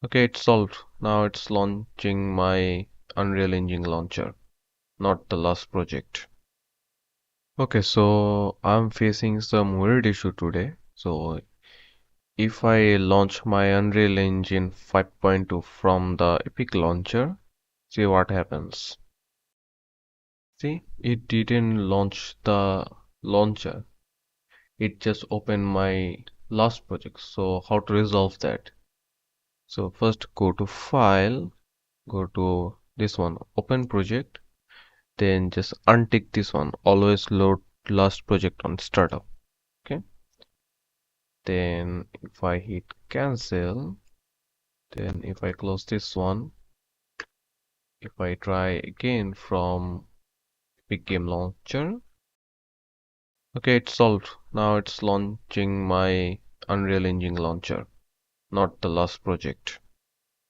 Okay, it's solved. Now it's launching my Unreal Engine launcher, not the last project. Okay, so I'm facing some weird issue today. So if I launch my Unreal Engine 5.2 from the Epic launcher, see what happens. See, it didn't launch the launcher. It just opened my last project. So how to resolve that? So first go to File, go to this one, Open Project, then just untick this one, always load last project on startup. Okay. Then if I hit cancel, then if I close this one, if I try again from Epic Game Launcher, okay, it's solved. Now it's launching my Unreal Engine launcher, not the last project.